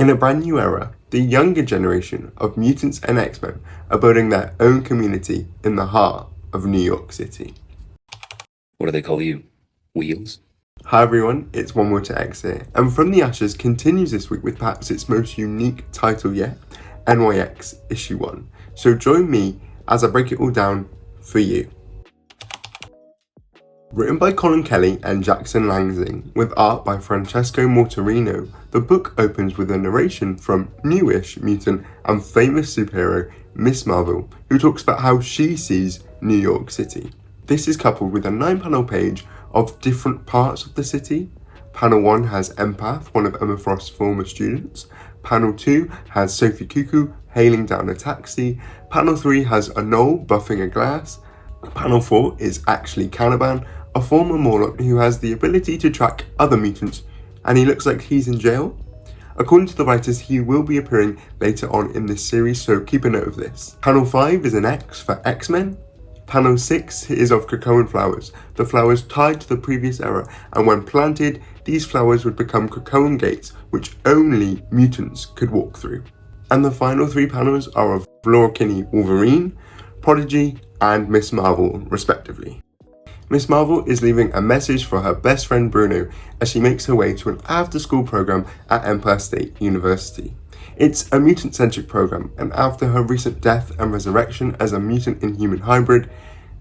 In a brand new era, the younger generation of mutants and X-Men are building their own community in the heart of New York City. What do they call you? Wheels? Hi everyone, it's One More to X here, and From the Ashes continues this week with perhaps its most unique title yet, NYX Issue 1. So join me as I break it all down for you. Written by Colin Kelly and Jackson Lansing, with art by Francesco Mortarino, the book opens with a narration from newish mutant and famous superhero msmarvel, who talks about how she sees New York City. This is coupled with a 9-panel page of different parts of the city. Panel 1 has Empath, one of Emma Frost's former students. Panel 2 has Sophie Cuckoo hailing down a taxi. Panel 3 has Anole buffing a glass. Panel 4 is actually Caliban, a former Morlock who has the ability to track other mutants, and he looks like he's in jail. According to the writers, he will be appearing later on in this series, so keep a note of this. Panel 5 is an X for X-Men. Panel 6 is of Krakoan flowers, the flowers tied to the previous era, and when planted, these flowers would become Krakoan gates, which only mutants could walk through. And the final 3 panels are of Laura Kinney Wolverine, Prodigy, and msmarvel, respectively. msmarvel is leaving a message for her best friend Bruno as she makes her way to an after-school program at Empire State University. It's a mutant-centric program, and after her recent death and resurrection as a mutant-inhuman hybrid,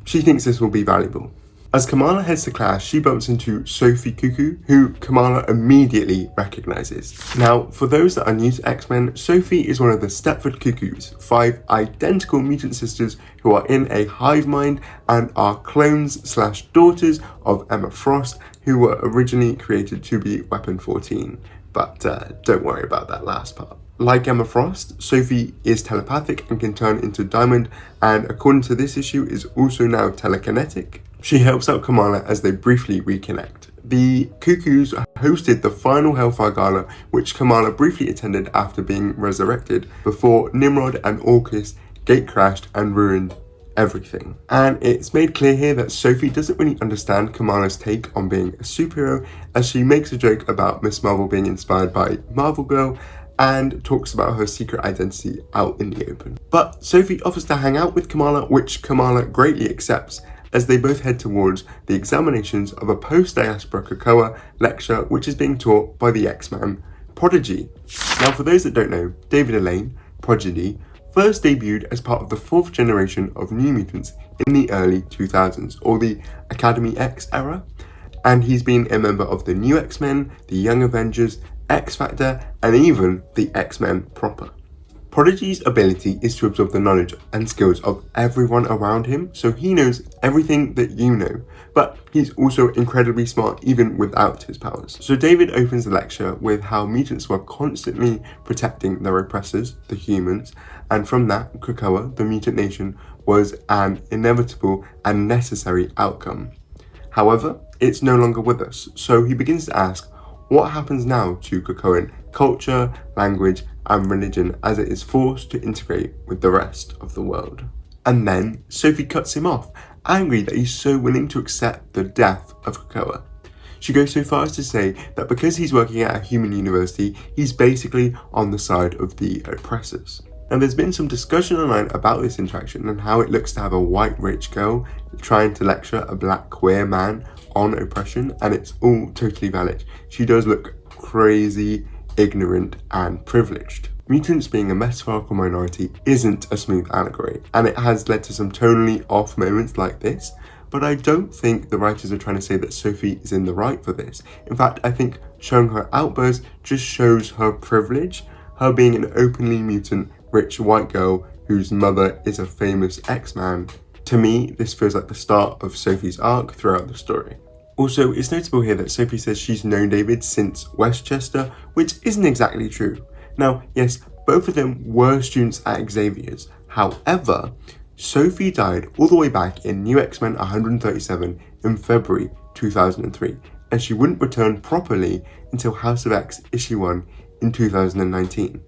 she thinks this will be valuable. As Kamala heads to class, she bumps into Sophie Cuckoo, who Kamala immediately recognizes. Now, for those that are new to X-Men, Sophie is one of the Stepford Cuckoos, 5 identical mutant sisters who are in a hive mind and are clones/daughters of Emma Frost, who were originally created to be Weapon 14. But don't worry about that last part. Like Emma Frost, Sophie is telepathic and can turn into Diamond, and according to this issue is also now telekinetic. She helps out Kamala as they briefly reconnect. The Cuckoos hosted the final Hellfire Gala, which Kamala briefly attended after being resurrected, before Nimrod and Orcus gatecrashed and ruined everything. And it's made clear here that Sophie doesn't really understand Kamala's take on being a superhero, as she makes a joke about msmarvel being inspired by Marvel Girl and talks about her secret identity out in the open. But Sophie offers to hang out with Kamala, which Kamala greatly accepts, as they both head towards the examinations of a post-diaspora Krakoa lecture which is being taught by the X-Man Prodigy. Now, for those that don't know, David Elaine, Prodigy, first debuted as part of the 4th generation of New Mutants in the early 2000s, or the Academy X era, and he's been a member of the New X-Men, the Young Avengers, X-Factor, and even the X-Men proper. Prodigy's ability is to absorb the knowledge and skills of everyone around him, so he knows everything that you know, but he's also incredibly smart even without his powers. So David opens the lecture with how mutants were constantly protecting their oppressors, the humans, and from that, Krakoa, the mutant nation, was an inevitable and necessary outcome. However, it's no longer with us, so he begins to ask, what happens now to Krakoan culture, language, and religion as it is forced to integrate with the rest of the world? And then Sophie cuts him off, angry that he's so willing to accept the death of Krakoa. She goes so far as to say that because he's working at a human university, he's basically on the side of the oppressors. Now, there's been some discussion online about this interaction and how it looks to have a white rich girl trying to lecture a black queer man on oppression, and it's all totally valid. She does look crazy, ignorant, and privileged. Mutants being a metaphorical minority isn't a smooth allegory, and it has led to some tonally off moments like this, but I don't think the writers are trying to say that Sophie is in the right for this. In fact, I think showing her outburst just shows her privilege, her being an openly mutant, rich white girl whose mother is a famous X-Man. To me, this feels like the start of Sophie's arc throughout the story. Also, it's notable here that Sophie says she's known David since Westchester, which isn't exactly true. Now, yes, both of them were students at Xavier's. However, Sophie died all the way back in New X-Men 137 in February 2003, and she wouldn't return properly until House of X issue 1 in 2019.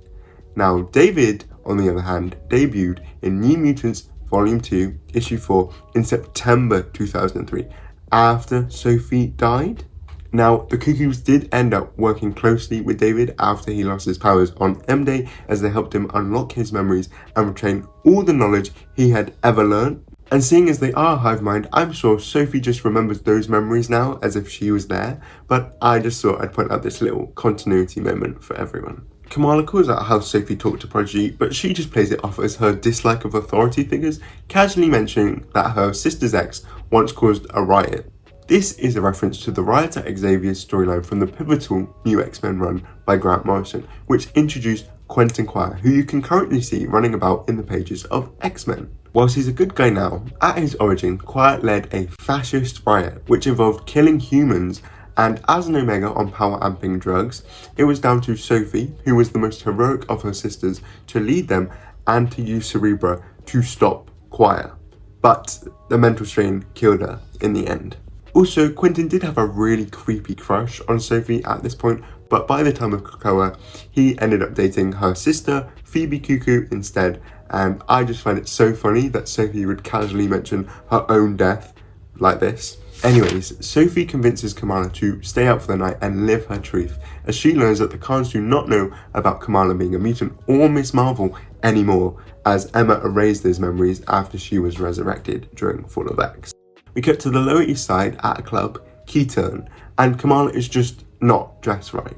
Now, David, on the other hand, debuted in New Mutants Volume 2, Issue 4 in September 2003, after Sophie died. Now, the Cuckoos did end up working closely with David after he lost his powers on M-Day, as they helped him unlock his memories and retain all the knowledge he had ever learned. And seeing as they are hive mind, I'm sure Sophie just remembers those memories now as if she was there, but I just thought I'd point out this little continuity moment for everyone. Kamala calls out how Sophie talked to Prodigy, but she just plays it off as her dislike of authority figures, casually mentioning that her sister's ex once caused a riot. This is a reference to the Riot at Xavier's storyline from the pivotal new X-Men run by Grant Morrison, which introduced Quentin Quire, who you can currently see running about in the pages of X-Men. Whilst he's a good guy now, at his origin, Quire led a fascist riot which involved killing humans, and as an Omega on power amping drugs, it was down to Sophie, who was the most heroic of her sisters, to lead them and to use Cerebra to stop Quire. But the mental strain killed her in the end. Also, Quentin did have a really creepy crush on Sophie at this point, but by the time of Krakoa, he ended up dating her sister, Phoebe Cuckoo, instead, and I just find it so funny that Sophie would casually mention her own death like this. Anyways, Sophie convinces Kamala to stay out for the night and live her truth, as she learns that the Khans do not know about Kamala being a mutant or Miss Marvel anymore, as Emma erased those memories after she was resurrected during Fall of X. We cut to the Lower East Side at a club, Keyturn, and Kamala is just not dressed right.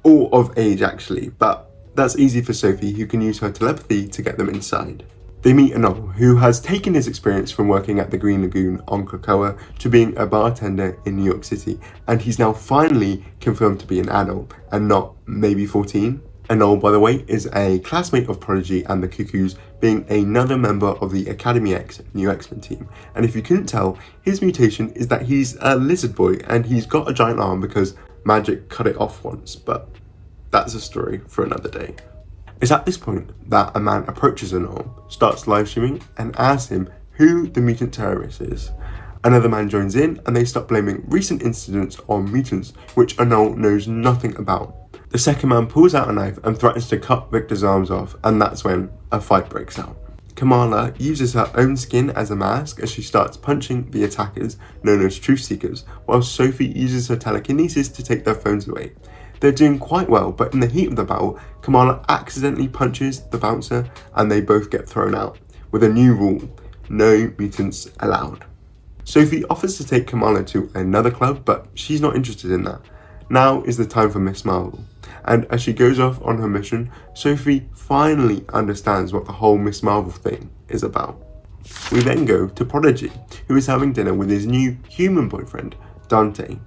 Or of age actually, but that's easy for Sophie, who can use her telepathy to get them inside. They meet Anole, who has taken his experience from working at the Green Lagoon on Krakoa to being a bartender in New York City, and he's now finally confirmed to be an adult and not maybe 14. Anole, by the way, is a classmate of Prodigy and the Cuckoos, being another member of the Academy X new X-Men team. And if you couldn't tell, his mutation is that he's a lizard boy and he's got a giant arm because magic cut it off once, but that's a story for another day. It's at this point that a man approaches Anole, starts live streaming, and asks him who the mutant terrorist is. Another man joins in and they start blaming recent incidents on mutants, which Anole knows nothing about. The second man pulls out a knife and threatens to cut Victor's arms off, and that's when a fight breaks out. Kamala uses her own skin as a mask as she starts punching the attackers, known as Truth Seekers, while Sophie uses her telekinesis to take their phones away. They're doing quite well, but in the heat of the battle, Kamala accidentally punches the bouncer and they both get thrown out, with a new rule: no mutants allowed. Sophie offers to take Kamala to another club, but she's not interested in that. Now is the time for Miss Marvel. And as she goes off on her mission, Sophie finally understands what the whole Miss Marvel thing is about. We then go to Prodigy, who is having dinner with his new human boyfriend, Dante.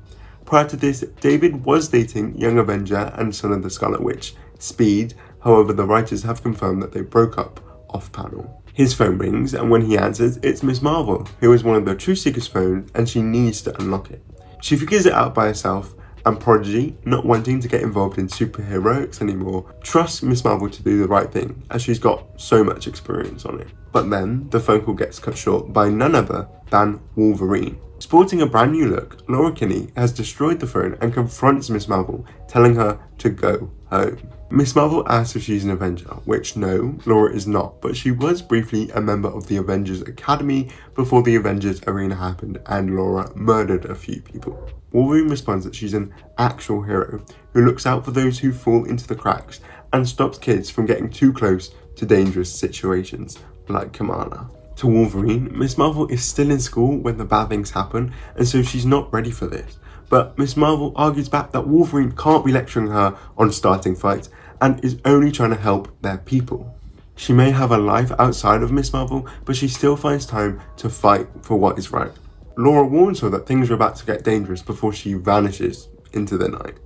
Prior to this, David was dating young Avenger and son of the Scarlet Witch, Speed. However, the writers have confirmed that they broke up off-panel. His phone rings, and when he answers, it's Miss Marvel, who is one of the Truth Seekers' phones, and she needs to unlock it. She figures it out by herself, and Prodigy, not wanting to get involved in superheroics anymore, trusts Miss Marvel to do the right thing, as she's got so much experience on it. But then, the phone call gets cut short by none other than Wolverine. Sporting a brand new look, Laura Kinney has destroyed the phone and confronts Miss Marvel, telling her to go home. Miss Marvel asks if she's an Avenger, which no, Laura is not, but she was briefly a member of the Avengers Academy before the Avengers Arena happened and Laura murdered a few people. Wolverine responds that she's an actual hero who looks out for those who fall into the cracks and stops kids from getting too close to dangerous situations, like Kamala. To Wolverine, Miss Marvel is still in school when the bad things happen, and so she's not ready for this. But Miss Marvel argues back that Wolverine can't be lecturing her on starting fights and is only trying to help their people. She may have a life outside of Miss Marvel, but she still finds time to fight for what is right. Laura warns her that things are about to get dangerous before she vanishes into the night.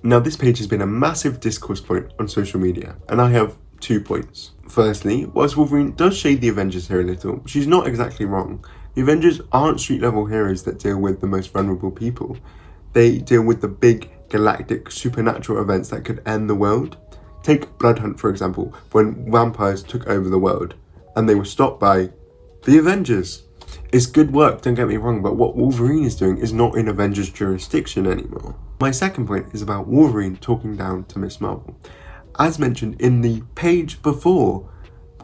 Now, this page has been a massive discourse point on social media, and I have 2 points. Firstly, whilst Wolverine does shade the Avengers here a little, she's not exactly wrong. The Avengers aren't street level heroes that deal with the most vulnerable people. They deal with the big galactic supernatural events that could end the world. Take Blood Hunt, for example, when vampires took over the world and they were stopped by the Avengers. It's good work, don't get me wrong, but what Wolverine is doing is not in Avengers jurisdiction anymore. My second point is about Wolverine talking down to Miss Marvel. As mentioned in the page before,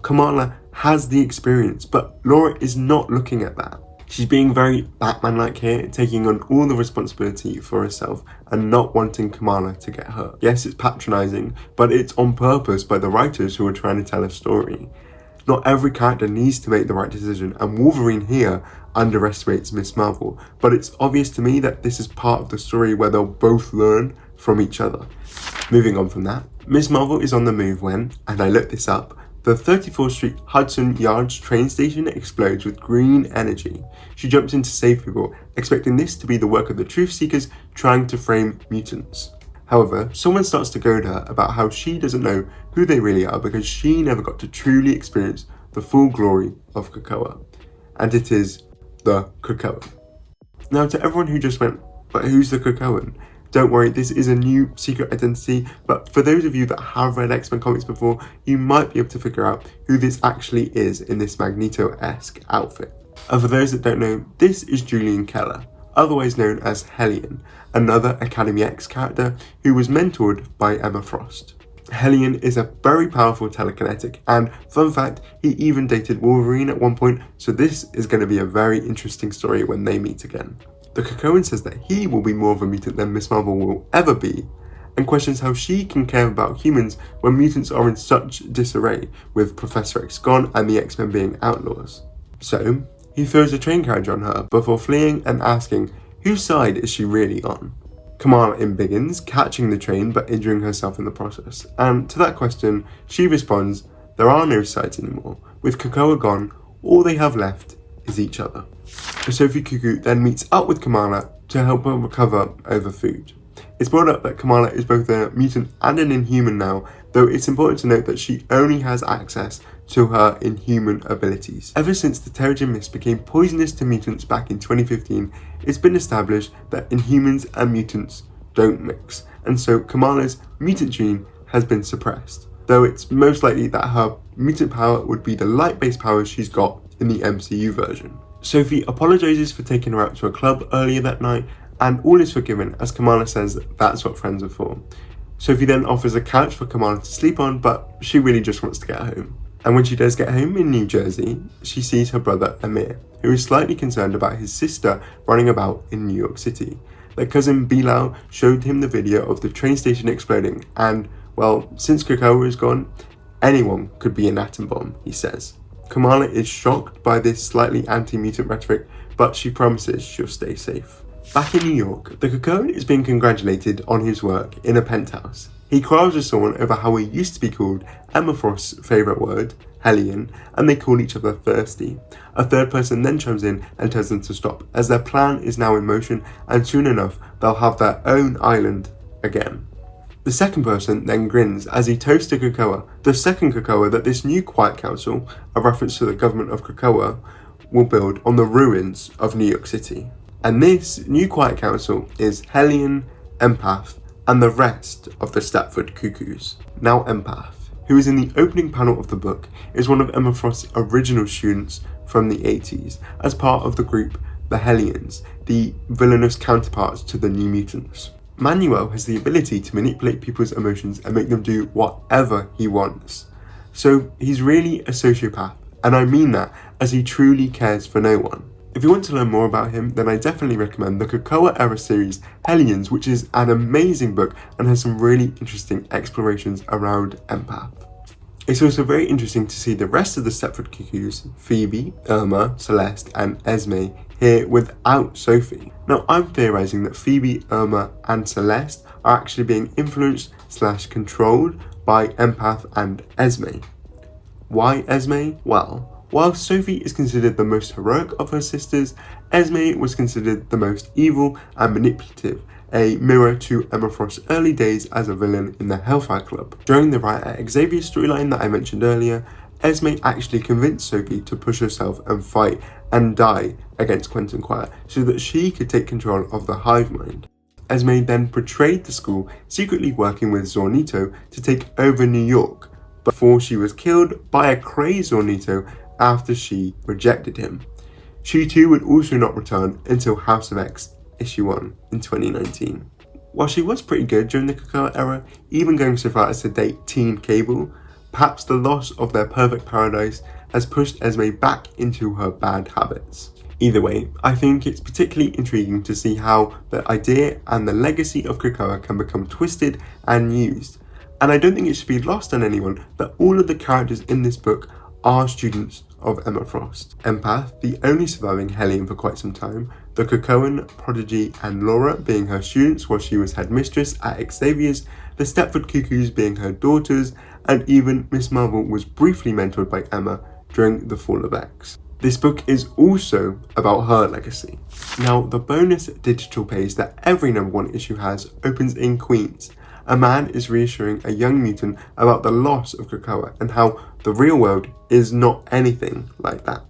Kamala has the experience, but Laura is not looking at that. She's being very Batman-like here, taking on all the responsibility for herself and not wanting Kamala to get hurt. Yes, it's patronising, but it's on purpose by the writers who are trying to tell a story. Not every character needs to make the right decision, and Wolverine here underestimates Ms. Marvel, but it's obvious to me that this is part of the story where they'll both learn from each other. Moving on from that, Ms. Marvel is on the move when, and I looked this up, the 34th Street Hudson Yards train station explodes with green energy. She jumps in to save people, expecting this to be the work of the truth seekers trying to frame mutants. However, someone starts to goad her about how she doesn't know who they really are because she never got to truly experience the full glory of Krakoa. And it is the Krakoa. Now, to everyone who just went, but who's the Krakoan? Don't worry, this is a new secret identity, but for those of you that have read X-Men comics before, you might be able to figure out who this actually is in this Magneto-esque outfit. And for those that don't know, this is Julian Keller, otherwise known as Hellion, another Academy X character who was mentored by Emma Frost. Hellion is a very powerful telekinetic, and fun fact, he even dated Wolverine at one point, so this is going to be a very interesting story when they meet again. The Krakoan says that he will be more of a mutant than Ms. Marvel will ever be, and questions how she can care about humans when mutants are in such disarray, with Professor X gone and the X-Men being outlaws. So, he throws a train carriage on her before fleeing and asking whose side is she really on. Kamala embiggens, catching the train but injuring herself in the process, and to that question, she responds, there are no sides anymore. With Krakoa gone, all they have left is each other. Sophie Cuckoo then meets up with Kamala to help her recover over food. It's brought up that Kamala is both a mutant and an Inhuman now, though it's important to note that she only has access to her Inhuman abilities. Ever since the Terrigen Mist became poisonous to mutants back in 2015, it's been established that Inhumans and mutants don't mix, and so Kamala's mutant gene has been suppressed, though it's most likely that her mutant power would be the light-based powers she's got in the MCU version. Sophie apologises for taking her out to a club earlier that night, and all is forgiven as Kamala says that's what friends are for. Sophie then offers a couch for Kamala to sleep on, but she really just wants to get home. And when she does get home in New Jersey, she sees her brother Amir, who is slightly concerned about his sister running about in New York City. Their cousin Bilal showed him the video of the train station exploding, and, well, since Krakoa is gone, anyone could be an atom bomb, he says. Kamala is shocked by this slightly anti-mutant rhetoric, but she promises she'll stay safe. Back in New York, the Krakoan is being congratulated on his work in a penthouse. He quarrels with someone over how he used to be called Emma Frost's favourite word, Hellion, and they call each other thirsty. A third person then chimes in and tells them to stop, as their plan is now in motion, and soon enough they'll have their own island again. The second person then grins as he toasts to Krakoa, the second Krakoa that this new Quiet Council, a reference to the government of Krakoa, will build on the ruins of New York City. And this new Quiet Council is Hellion, Empath, and the rest of the Stratford Cuckoos. Now Empath, who is in the opening panel of the book, is one of Emma Frost's original students from the 80s, as part of the group the Hellions, the villainous counterparts to the New Mutants. Manuel has the ability to manipulate people's emotions and make them do whatever he wants. So he's really a sociopath, and I mean that as he truly cares for no one. If you want to learn more about him, then I definitely recommend the Krakoa era series Hellions, which is an amazing book and has some really interesting explorations around Empath. It's also very interesting to see the rest of the Stratford Cuckoos, Phoebe, Irma, Celeste, and Esme, here without Sophie. Now, I'm theorising that Phoebe, Irma, and Celeste are actually being influenced/controlled by Empath and Esme. Why Esme? Well, while Sophie is considered the most heroic of her sisters, Esme was considered the most evil and manipulative, a mirror to Emma Frost's early days as a villain in the Hellfire Club. During the Riot at Xavier storyline that I mentioned earlier, Esme actually convinced Sophie to push herself and fight and die against Quentin Quire so that she could take control of the hive mind. Esme then portrayed the school secretly working with Zornito to take over New York before she was killed by a crazed Zornito after she rejected him. She too would also not return until House of X issue 1 in 2019. While she was pretty good during the Krakoa era, even going so far as to date Teen Cable, perhaps the loss of their perfect paradise has pushed Esme back into her bad habits. Either way, I think it's particularly intriguing to see how the idea and the legacy of Krakoa can become twisted and used. And I don't think it should be lost on anyone that all of the characters in this book are students of Emma Frost. Empath, the only surviving Hellion for quite some time, the Krakoan, Prodigy and Laura being her students while she was headmistress at Xavier's, the Stepford Cuckoos being her daughters, and even msmarvel was briefly mentored by Emma during the Fall of X. This book is also about her legacy. Now, the bonus digital page that every #1 issue has opens in Queens. A man is reassuring a young mutant about the loss of Krakoa and how the real world is not anything like that.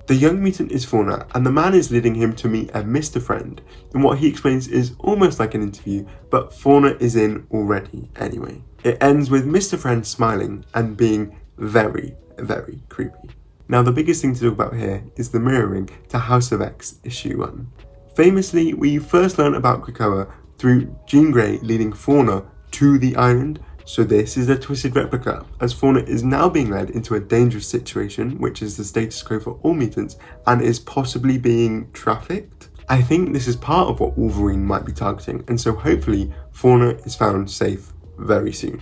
The young mutant is Fauna, and the man is leading him to meet a Mr. Friend in what he explains is almost like an interview, but Fauna is in already anyway. It ends with Mr. Friend smiling and being very, very creepy. Now, the biggest thing to talk about here is the mirroring to House of X issue 1. Famously, we first learn about Krakoa through Jean Grey leading Fauna to the island, so this is a twisted replica, as Fauna is now being led into a dangerous situation, which is the status quo for all mutants, and is possibly being trafficked. I think this is part of what Wolverine might be targeting, and so hopefully Fauna is found safe very soon.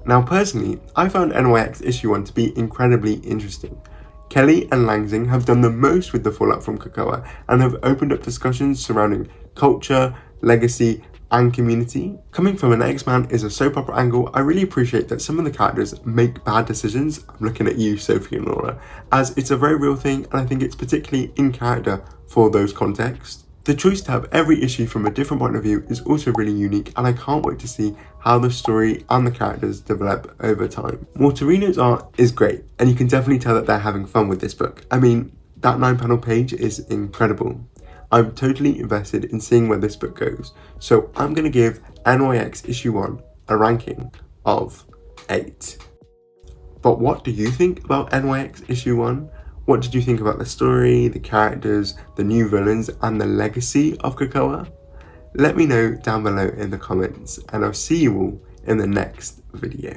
Now personally, I found NYX issue 1 to be incredibly interesting. Kelly and Langsing have done the most with the fallout from Krakoa and have opened up discussions surrounding culture, legacy, and community. Coming from an X-Man is a soap opera angle, I really appreciate that some of the characters make bad decisions. I'm looking at you, Sophie and Laura, as it's a very real thing, and I think it's particularly in character for those contexts. The choice to have every issue from a different point of view is also really unique, and I can't wait to see how the story and the characters develop over time. Mortorino's art is great, and you can definitely tell that they're having fun with this book. I mean, that 9-panel page is incredible. I'm totally invested in seeing where this book goes, so I'm going to give NYX issue 1 a ranking of 8. But what do you think about NYX issue 1? What did you think about the story, the characters, the new villains, and the legacy of Krakoa? Let me know down below in the comments, and I'll see you all in the next video.